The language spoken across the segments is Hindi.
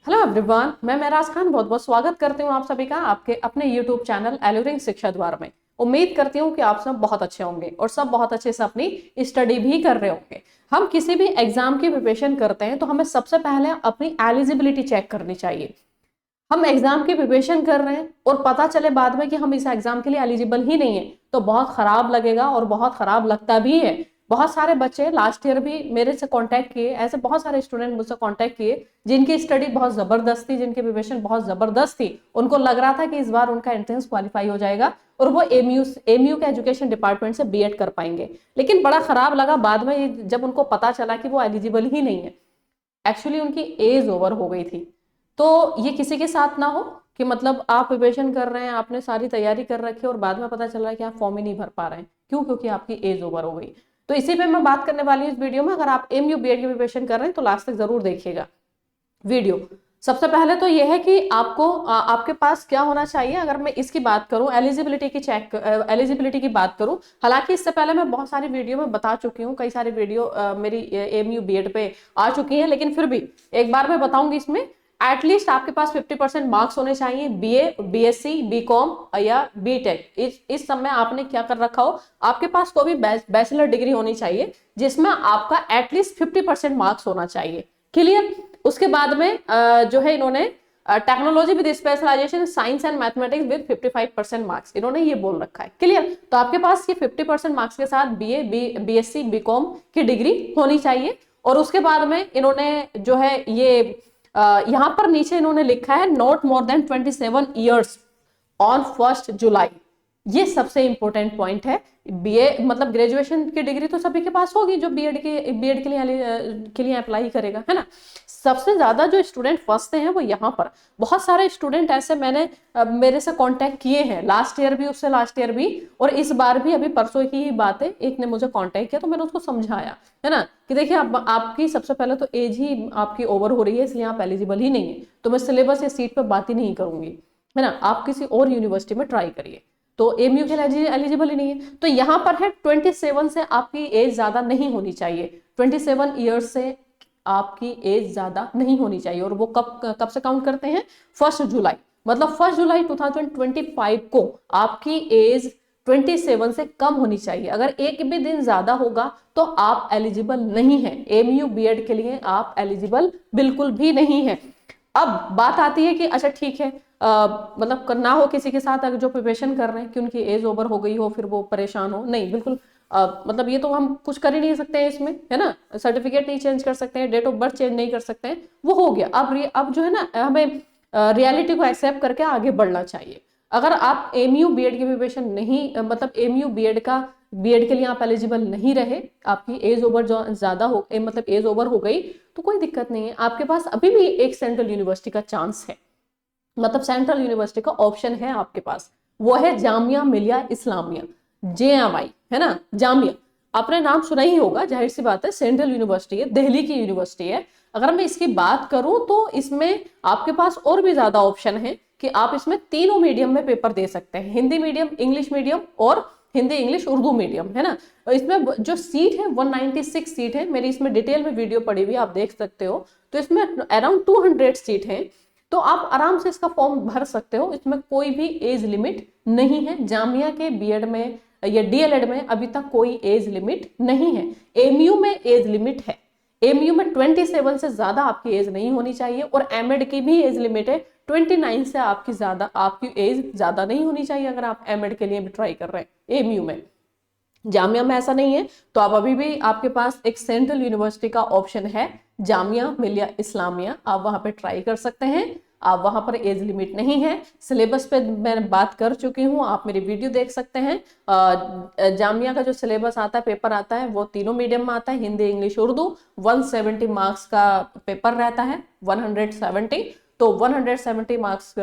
हेलो एवरीवन, मैं महराज खान बहुत बहुत स्वागत करती हूँ आप सभी का आपके अपने यूट्यूब चैनल एल्यूरिंग शिक्षा द्वार में। उम्मीद करती हूँ कि आप सब बहुत अच्छे होंगे और सब बहुत अच्छे से अपनी स्टडी भी कर रहे होंगे। हम किसी भी एग्जाम की प्रिपरेशन करते हैं तो हमें सबसे पहले अपनी एलिजिबिलिटी चेक करनी चाहिए। हम एग्जाम की प्रिपरेशन कर रहे हैं और पता चले बाद में कि हम इस एग्जाम के लिए एलिजिबल ही नहीं है तो बहुत खराब लगेगा और बहुत खराब लगता भी है। बहुत सारे बच्चे लास्ट ईयर भी मेरे से कांटेक्ट किए, ऐसे बहुत सारे स्टूडेंट मुझसे कांटेक्ट किए जिनकी स्टडी बहुत जबरदस्त थी, जिनकी प्रिपरेशन बहुत जबरदस्त थी। उनको लग रहा था कि इस बार उनका एंट्रेंस क्वालिफाई हो जाएगा और वो एमयू के एजुकेशन डिपार्टमेंट से बीएड कर पाएंगे, लेकिन बड़ा खराब लगा बाद में जब उनको पता चला कि वो एलिजिबल ही नहीं है। एक्चुअली उनकी एज ओवर हो गई थी। तो ये किसी के साथ ना हो कि मतलब आप प्रिपरेशन कर रहे हैं, आपने सारी तैयारी कर रखी है और बाद में पता चल रहा है कि आप फॉर्म ही नहीं भर पा रहे हैं। क्यों? क्योंकि आपकी एज ओवर हो गई। तो इसी पे मैं बात करने वाली हूँ इस वीडियो में। अगर आप एमयू बीएड की प्रिपरेशन कर रहे हैं तो लास्ट तक जरूर देखिएगा वीडियो। सबसे पहले तो यह है कि आपको आपके पास क्या होना चाहिए। अगर मैं इसकी बात करूं, एलिजिबिलिटी की बात करूं, हालांकि इससे पहले मैं बहुत सारी वीडियो में बता चुकी हूं, कई सारी वीडियो मेरी एमयू बीएड पे आ चुकी हैं, लेकिन फिर भी एक बार मैं बताऊंगी। इसमें एटलीस्ट आपके पास 50% मार्क्स होने चाहिए। बीए, बीएससी, बीकॉम या बीटेक, इस समय आपने क्या कर रखा हो, आपके पास कोई भी बैचलर डिग्री होनी चाहिए जिसमें आपका एटलीस्ट 50% मार्क्स होना चाहिए। क्लियर? उसके बाद में जो है इन्होंने technology with specialization science and mathematics with 55% marks, इन्होंने ये बोल रखा है। क्लियर? तो आपके पास ये 50% मार्क्स के साथ बीए, बीएससी, बीकॉम की डिग्री होनी चाहिए। और उसके बाद में इन्होंने जो है ये यहाँ पर नीचे इन्होंने लिखा है not more than 27 years on 1 जुलाई। ये सबसे इंपॉर्टेंट पॉइंट है। बीए मतलब ग्रेजुएशन की डिग्री तो सभी के पास होगी जो बीएड के लिए अप्लाई करेगा, है ना। सबसे ज्यादा जो स्टूडेंट फंसते हैं वो यहाँ पर। बहुत सारे स्टूडेंट ऐसे मैंने मेरे से कांटेक्ट किए हैं, लास्ट ईयर भी, उससे लास्ट ईयर भी और इस बार भी। अभी परसों की ही बात है, एक ने मुझे कांटेक्ट किया तो मैंने उसको समझाया, है ना, कि देखिए आपकी सबसे पहले तो एज ही आपकी ओवर हो रही है, इसलिए आप एलिजिबल ही नहीं है। तो मैं सिलेबस या सीट पे बात ही नहीं करूंगी, है ना। आप किसी और यूनिवर्सिटी में ट्राई करिए। तो एमयू के लिए एलिजिबल ही नहीं है। तो यहाँ पर है 27 से आपकी एज ज्यादा नहीं होनी चाहिए। 27 ईयर्स से आपकी एज ज्यादा नहीं होनी चाहिए। और वो कब कब से काउंट करते हैं? 1 जुलाई। मतलब 1 जुलाई 2025 को आपकी एज 27 से कम होनी चाहिए। अगर एक भी दिन ज्यादा होगा तो आप एलिजिबल नहीं है एमयू बीएड के लिए, आप एलिजिबल बिल्कुल भी नहीं है। अब बात आती है कि अच्छा ठीक है, मतलब ना हो किसी के साथ अगर जो प्रिपरेशन कर रहे हैं कि उनकी एज ओवर हो गई हो फिर वो परेशान हो, नहीं बिल्कुल। मतलब ये तो हम कुछ कर ही नहीं सकते हैं इसमें, है ना। सर्टिफिकेट नहीं चेंज कर सकते हैं, डेट ऑफ बर्थ चेंज नहीं कर सकते हैं, वो हो गया। अब जो है ना, हमें रियलिटी को एक्सेप्ट करके आगे बढ़ना चाहिए। अगर आप एमयू बीएड की प्रिपरेशन नहीं मतलब एमयू बीएड के लिए आप एलिजिबल नहीं रहे, आपकी एज ओवर जो ज्यादा हो मतलब एज ओवर हो गई, तो कोई दिक्कत नहीं है। आपके पास अभी भी एक सेंट्रल यूनिवर्सिटी का चांस है, मतलब सेंट्रल यूनिवर्सिटी का ऑप्शन है आपके पास। वो है जामिया मिलिया इस्लामिया, जेएमआई, है ना। जामिया आपने नाम सुना ही होगा, जाहिर सी बात है, सेंट्रल यूनिवर्सिटी है, दिल्ली की यूनिवर्सिटी है। अगर मैं इसकी बात करूं तो इसमें आपके पास और भी ज्यादा ऑप्शन है कि आप इसमें तीनों मीडियम में पेपर दे सकते हैं, हिंदी मीडियम, इंग्लिश मीडियम और हिंदी इंग्लिश उर्दू मीडियम, है ना। इसमें जो सीट है 196 सीट है, मेरी इसमें डिटेल में वीडियो पड़ी हुई आप देख सकते हो। तो इसमें अराउंड 200 सीट है, तो आप आराम से इसका फॉर्म भर सकते हो। इसमें कोई भी एज लिमिट नहीं है। जामिया के बीएड में या डीएलएड में अभी तक कोई एज लिमिट नहीं है। एमयू में एज लिमिट है। एमयू में 27 से ज्यादा आपकी एज नहीं होनी चाहिए और एमएड की भी एज लिमिट है 29 से आपकी एज ज्यादा नहीं होनी चाहिए अगर आप एमएड के लिए भी ट्राई कर रहे हैं एमयू में। जामिया में ऐसा नहीं है, तो आप अभी भी आपके पास एक सेंट्रल यूनिवर्सिटी का ऑप्शन है, जामिया मिलिया इस्लामिया, आप वहां पे ट्राई कर सकते हैं। आप वहां पर एज लिमिट नहीं है। सिलेबस पे मैं बात कर चुकी हूँ, आप मेरी वीडियो देख सकते हैं। जामिया का जो सिलेबस आता है, पेपर आता है, वो तीनों मीडियम में आता है, हिंदी इंग्लिश उर्दू। 170 मार्क्स का पेपर रहता है, 170। तो 170 मार्क्स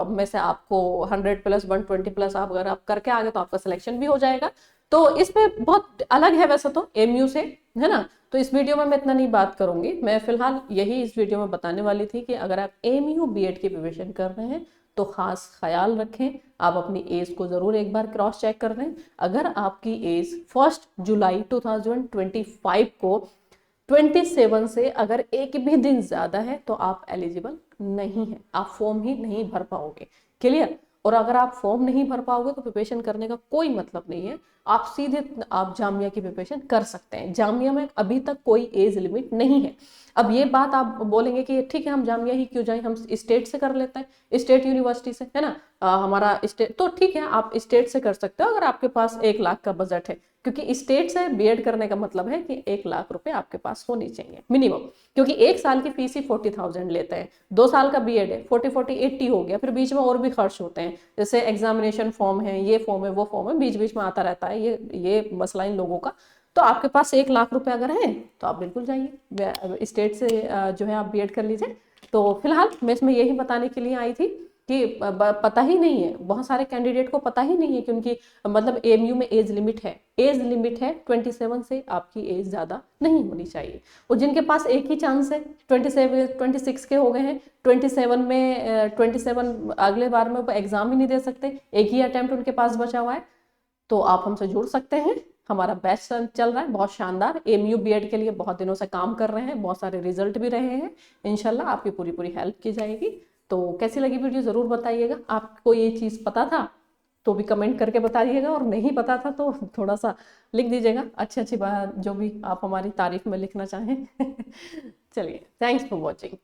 में से आपको 100 प्लस 120 प्लस आप अगर आप करके आगे तो आपका सिलेक्शन भी हो जाएगा। तो इसमें बहुत अलग है वैसे तो एमयू से, है ना। तो इस वीडियो में मैं इतना नहीं बात करूंगी, मैं फिलहाल यही इस वीडियो में बताने वाली थी कि अगर आप एमयू बीएड की प्रिपरेशन कर रहे हैं तो खास ख्याल रखें, आप अपनी एज को जरूर एक बार क्रॉस चेक कर लें। अगर आपकी एज 1 जुलाई 2025 को 27 से अगर एक भी दिन ज्यादा है तो आप एलिजिबल नहीं है, आप फॉर्म ही नहीं भर पाओगे। क्लियर? और अगर आप फॉर्म नहीं भर पाओगे तो प्रिपरेशन करने का कोई मतलब नहीं है, आप सीधे आप जामिया की प्रिपरेशन कर सकते हैं। जामिया में अभी तक कोई एज लिमिट नहीं है। अब ये बात आप बोलेंगे कि ठीक है हम जामिया ही क्यों जाएं, हम स्टेट से कर लेते हैं, स्टेट यूनिवर्सिटी से, है ना, हमारा स्टेट तो ठीक है, आप स्टेट से कर सकते हो अगर आपके पास 1 लाख का बजट है, क्योंकि स्टेट से बीएड करने का मतलब है कि 1 लाख रुपए आपके पास होनी चाहिए मिनिमम, क्योंकि 1 साल की फीस ही 40,000 लेते हैं, 2 साल का बीएड है 40-40-80 हो गया, फिर बीच में और भी खर्च होते हैं, जैसे एग्जामिनेशन फॉर्म है, ये फॉर्म है, वो फॉर्म है, बीच बीच में आता रहता है ये मसला इन लोगों का। तो आपके पास 1 लाख रुपए अगर है तो आप बिल्कुल जाइए स्टेट से जो है आप बीएड कर लीजिए। तो फिलहाल मैं इसमें यही बताने के लिए आई थी कि पता ही नहीं है, बहुत सारे कैंडिडेट को पता ही नहीं है कि उनकी मतलब एएमयू में एज लिमिट है, एज लिमिट है 27 से, आपकी एज ज्यादा नहीं होनी चाहिए। और जिनके पास एक ही चांस है, 26 के हो गए हैं, 27 अगले बार में वो एग्जाम ही नहीं दे सकते, एक ही अटेम्प्ट उनके पास बचा हुआ है, तो आप हमसे जुड़ सकते हैं। हमारा बैच चल रहा है बहुत शानदार, एएमयू बीएड के लिए बहुत दिनों से काम कर रहे हैं, बहुत सारे रिजल्ट भी रहे हैं, इंशाल्लाह आपकी पूरी पूरी हेल्प की जाएगी। तो कैसी लगी वीडियो जरूर बताइएगा, आपको ये चीज़ पता था तो भी कमेंट करके बताइएगा, और नहीं पता था तो थोड़ा सा लिख दीजिएगा, अच्छी अच्छी बात जो भी आप हमारी तारीफ में लिखना चाहें। चलिए, थैंक्स फॉर वॉचिंग।